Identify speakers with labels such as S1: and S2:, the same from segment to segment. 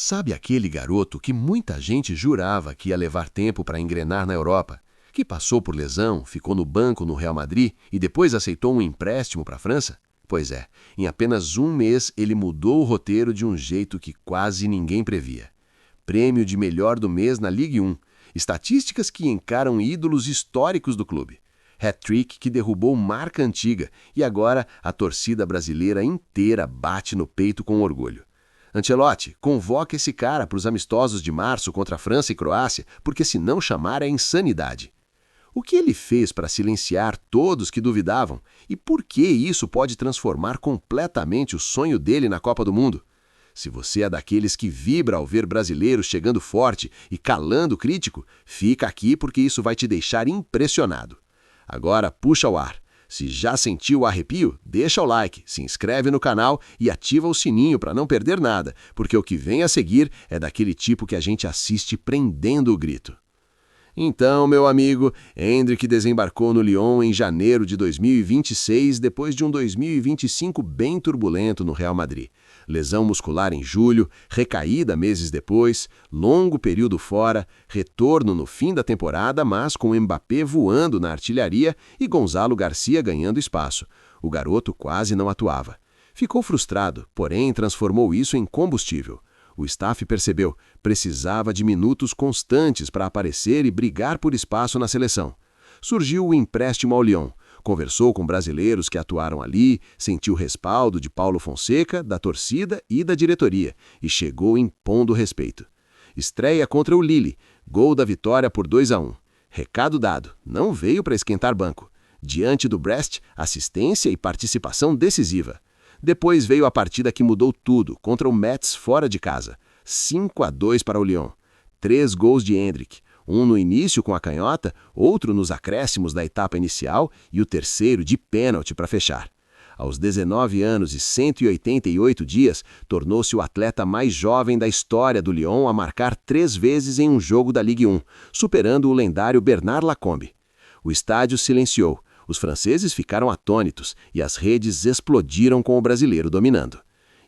S1: Sabe aquele garoto que muita gente jurava que ia levar tempo para engrenar na Europa, que passou por lesão, ficou no banco no Real Madrid e depois aceitou um empréstimo para a França? Pois é, em apenas um mês ele mudou o roteiro de um jeito que quase ninguém previa. Prêmio de melhor do mês na Ligue 1, estatísticas que encaram ídolos históricos do clube. Hat-trick que derrubou marca antiga e agora a torcida brasileira inteira bate no peito com orgulho. Ancelotti, convoca esse cara para os amistosos de março contra a França e Croácia, porque se não chamar é insanidade. O que ele fez para silenciar todos que duvidavam? E por que isso pode transformar completamente o sonho dele na Copa do Mundo? Se você é daqueles que vibra ao ver brasileiros chegando forte e calando o crítico, fica aqui porque isso vai te deixar impressionado. Agora puxa o ar. Se já sentiu o arrepio, deixa o like, se inscreve no canal e ativa o sininho para não perder nada, porque o que vem a seguir é daquele tipo que a gente assiste prendendo o grito. Então, meu amigo, Endrick desembarcou no Lyon em janeiro de 2026, depois de um 2025 bem turbulento no Real Madrid. Lesão muscular em julho, recaída meses depois, longo período fora, retorno no fim da temporada, mas com Mbappé voando na artilharia e Gonzalo Garcia ganhando espaço. O garoto quase não atuava. Ficou frustrado, porém transformou isso em combustível. O staff percebeu, precisava de minutos constantes para aparecer e brigar por espaço na seleção. Surgiu o empréstimo ao Lyon. Conversou com brasileiros que atuaram ali, sentiu o respaldo de Paulo Fonseca, da torcida e da diretoria, e chegou impondo respeito. Estreia contra o Lille, gol da vitória por 2-1. Recado dado, não veio para esquentar banco. Diante do Brest, assistência e participação decisiva. Depois veio a partida que mudou tudo, contra o Metz fora de casa. 5-2 para o Lyon. 3 gols de Endrick. Um no início com a canhota, outro nos acréscimos da etapa inicial e o terceiro de pênalti para fechar. Aos 19 anos e 188 dias, tornou-se o atleta mais jovem da história do Lyon a marcar 3 vezes em um jogo da Ligue 1, superando o lendário Bernard Lacombe. O estádio silenciou. Os franceses ficaram atônitos e as redes explodiram com o brasileiro dominando.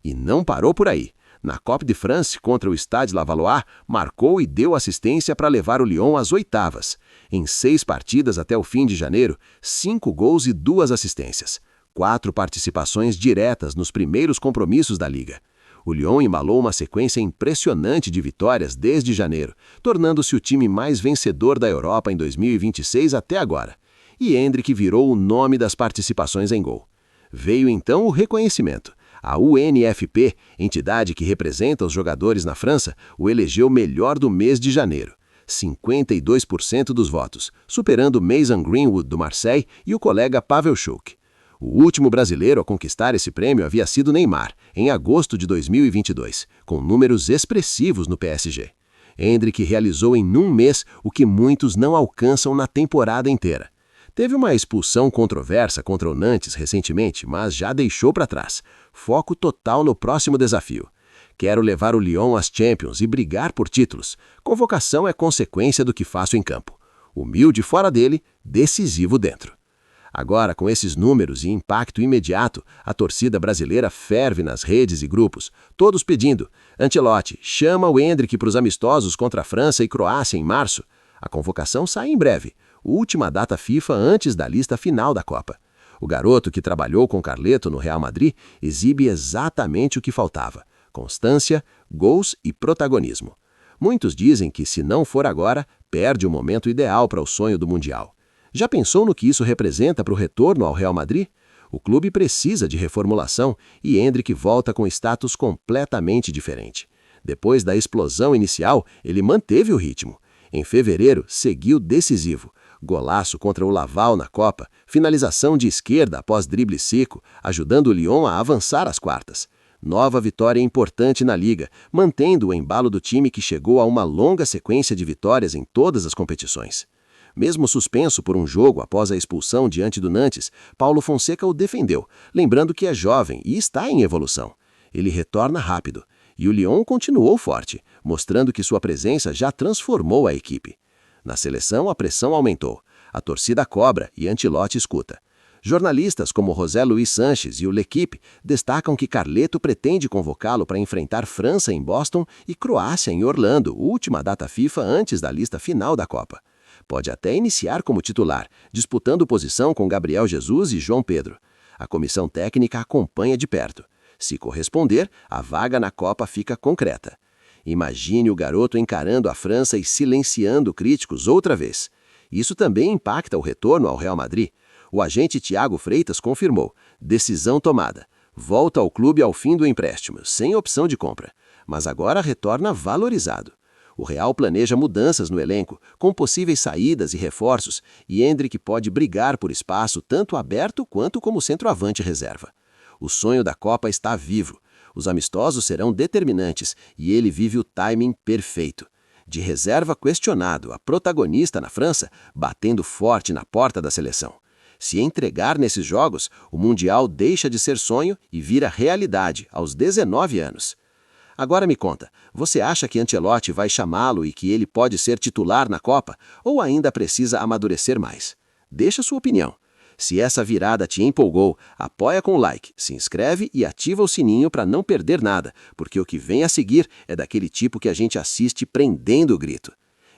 S1: E não parou por aí. Na Coupe de France contra o Stade Lavallois, marcou e deu assistência para levar o Lyon às oitavas. Em 6 partidas até o fim de janeiro, 5 gols e 2 assistências. 4 participações diretas nos primeiros compromissos da Liga. O Lyon embalou uma sequência impressionante de vitórias desde janeiro, tornando-se o time mais vencedor da Europa em 2026 até agora. E Endrick virou o nome das participações em gol. Veio então o reconhecimento. A UNFP, entidade que representa os jogadores na França, o elegeu melhor do mês de janeiro. 52% dos votos, superando Mason Greenwood do Marseille e o colega Pavel Schuch. O último brasileiro a conquistar esse prêmio havia sido Neymar, em agosto de 2022, com números expressivos no PSG. Endrick realizou em um mês o que muitos não alcançam na temporada inteira. Teve uma expulsão controversa contra o Nantes recentemente, mas já deixou para trás. Foco total no próximo desafio. Quero levar o Lyon às Champions e brigar por títulos. Convocação é consequência do que faço em campo. Humilde fora dele, decisivo dentro. Agora, com esses números e impacto imediato, a torcida brasileira ferve nas redes e grupos, todos pedindo: Ancelotti, chama o Endrick para os amistosos contra a França e Croácia em março. A convocação sai em breve. Última data FIFA antes da lista final da Copa. O garoto que trabalhou com Carleto no Real Madrid exibe exatamente o que faltava: constância, gols e protagonismo. Muitos dizem que, se não for agora, perde o momento ideal para o sonho do Mundial. Já pensou no que isso representa para o retorno ao Real Madrid? O clube precisa de reformulação e Endrick volta com status completamente diferente. Depois da explosão inicial, ele manteve o ritmo. Em fevereiro, seguiu decisivo. Golaço contra o Laval na Copa, finalização de esquerda após drible seco, ajudando o Lyon a avançar às quartas. Nova vitória importante na Liga, mantendo o embalo do time que chegou a uma longa sequência de vitórias em todas as competições. Mesmo suspenso por um jogo após a expulsão diante do Nantes, Paulo Fonseca o defendeu, lembrando que é jovem e está em evolução. Ele retorna rápido, e o Lyon continuou forte, mostrando que sua presença já transformou a equipe. Na seleção, a pressão aumentou. A torcida cobra e Ancelotti escuta. Jornalistas como José Luiz Sanches e o L'Équipe destacam que Carleto pretende convocá-lo para enfrentar França em Boston e Croácia em Orlando, última data FIFA antes da lista final da Copa. Pode até iniciar como titular, disputando posição com Gabriel Jesus e João Pedro. A comissão técnica acompanha de perto. Se corresponder, a vaga na Copa fica concreta. Imagine o garoto encarando a França e silenciando críticos outra vez. Isso também impacta o retorno ao Real Madrid. O agente Thiago Freitas confirmou. Decisão tomada. Volta ao clube ao fim do empréstimo, sem opção de compra. Mas agora retorna valorizado. O Real planeja mudanças no elenco, com possíveis saídas e reforços, e Endrick pode brigar por espaço tanto aberto quanto como centroavante reserva. O sonho da Copa está vivo. Os amistosos serão determinantes e ele vive o timing perfeito. De reserva questionado, a protagonista na França, batendo forte na porta da seleção. Se entregar nesses jogos, o Mundial deixa de ser sonho e vira realidade aos 19 anos. Agora me conta, você acha que Ancelotti vai chamá-lo e que ele pode ser titular na Copa ou ainda precisa amadurecer mais? Deixa sua opinião. Se essa virada te empolgou, apoia com o like, se inscreve e ativa o sininho para não perder nada, porque o que vem a seguir é daquele tipo que a gente assiste prendendo o grito.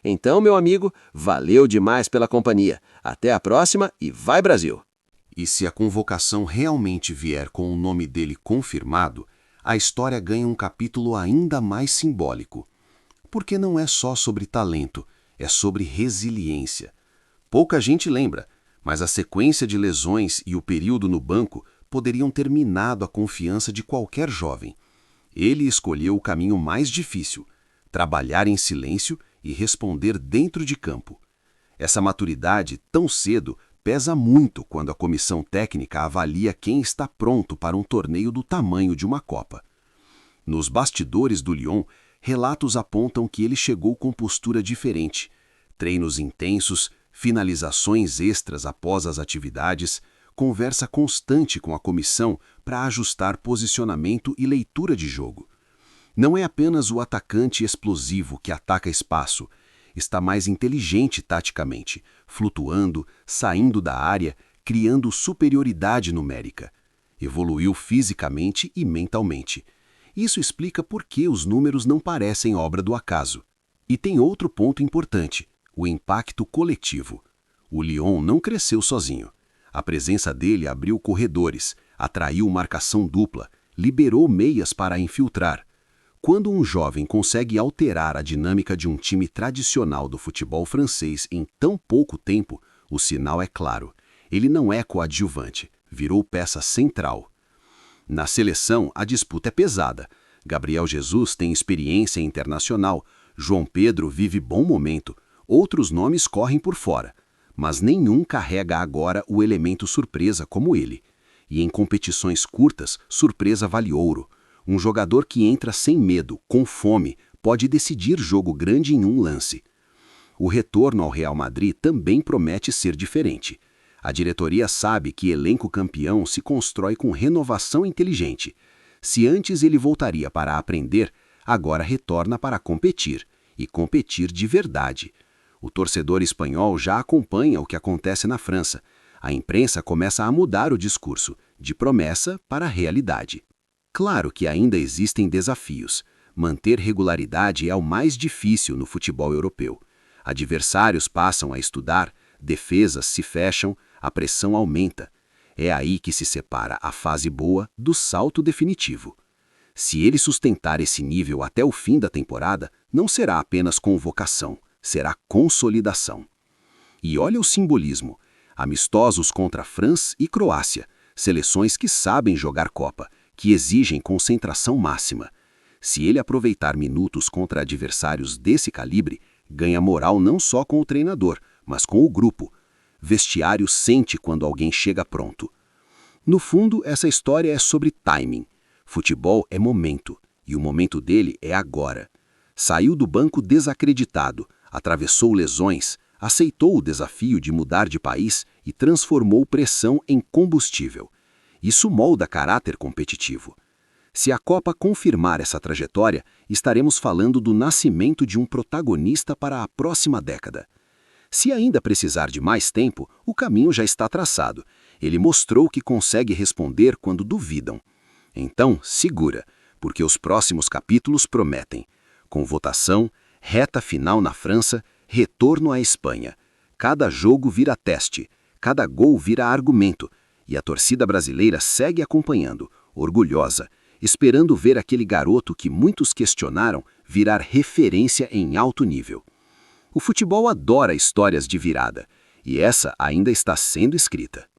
S1: Então, meu amigo, valeu demais pela companhia. Até a próxima e vai Brasil!
S2: E se a convocação realmente vier com o nome dele confirmado, a história ganha um capítulo ainda mais simbólico. Porque não é só sobre talento, é sobre resiliência. Pouca gente lembra, mas a sequência de lesões e o período no banco poderiam ter minado a confiança de qualquer jovem. Ele escolheu o caminho mais difícil, trabalhar em silêncio e responder dentro de campo. Essa maturidade, tão cedo, pesa muito quando a comissão técnica avalia quem está pronto para um torneio do tamanho de uma Copa. Nos bastidores do Lyon, relatos apontam que ele chegou com postura diferente. Treinos intensos, finalizações extras após as atividades, conversa constante com a comissão para ajustar posicionamento e leitura de jogo. Não é apenas o atacante explosivo que ataca espaço, está mais inteligente taticamente, flutuando, saindo da área, criando superioridade numérica. Evoluiu fisicamente e mentalmente. Isso explica por que os números não parecem obra do acaso. E tem outro ponto importante, o impacto coletivo. O Lyon não cresceu sozinho. A presença dele abriu corredores, atraiu marcação dupla, liberou meias para infiltrar. Quando um jovem consegue alterar a dinâmica de um time tradicional do futebol francês em tão pouco tempo, o sinal é claro. Ele não é coadjuvante, virou peça central. Na seleção, a disputa é pesada. Gabriel Jesus tem experiência internacional, João Pedro vive bom momento, outros nomes correm por fora, mas nenhum carrega agora o elemento surpresa como ele. E em competições curtas, surpresa vale ouro. Um jogador que entra sem medo, com fome, pode decidir jogo grande em um lance. O retorno ao Real Madrid também promete ser diferente. A diretoria sabe que elenco campeão se constrói com renovação inteligente. Se antes ele voltaria para aprender, agora retorna para competir, e competir de verdade. O torcedor espanhol já acompanha o que acontece na França. A imprensa começa a mudar o discurso, de promessa para realidade. Claro que ainda existem desafios. Manter regularidade é o mais difícil no futebol europeu. Adversários passam a estudar, defesas se fecham, a pressão aumenta. É aí que se separa a fase boa do salto definitivo. Se ele sustentar esse nível até o fim da temporada, não será apenas convocação, será consolidação. E olha o simbolismo. Amistosos contra França e Croácia, seleções que sabem jogar Copa, que exigem concentração máxima. Se ele aproveitar minutos contra adversários desse calibre, ganha moral não só com o treinador, mas com o grupo. Vestiário sente quando alguém chega pronto. No fundo, essa história é sobre timing. Futebol é momento, e o momento dele é agora. Saiu do banco desacreditado, atravessou lesões, aceitou o desafio de mudar de país e transformou pressão em combustível. Isso molda caráter competitivo. Se a Copa confirmar essa trajetória, estaremos falando do nascimento de um protagonista para a próxima década. Se ainda precisar de mais tempo, o caminho já está traçado. Ele mostrou que consegue responder quando duvidam. Então, segura, porque os próximos capítulos prometem. Com votação, reta final na França, retorno à Espanha. Cada jogo vira teste, cada gol vira argumento, e a torcida brasileira segue acompanhando, orgulhosa, esperando ver aquele garoto que muitos questionaram virar referência em alto nível. O futebol adora histórias de virada, e essa ainda está sendo escrita.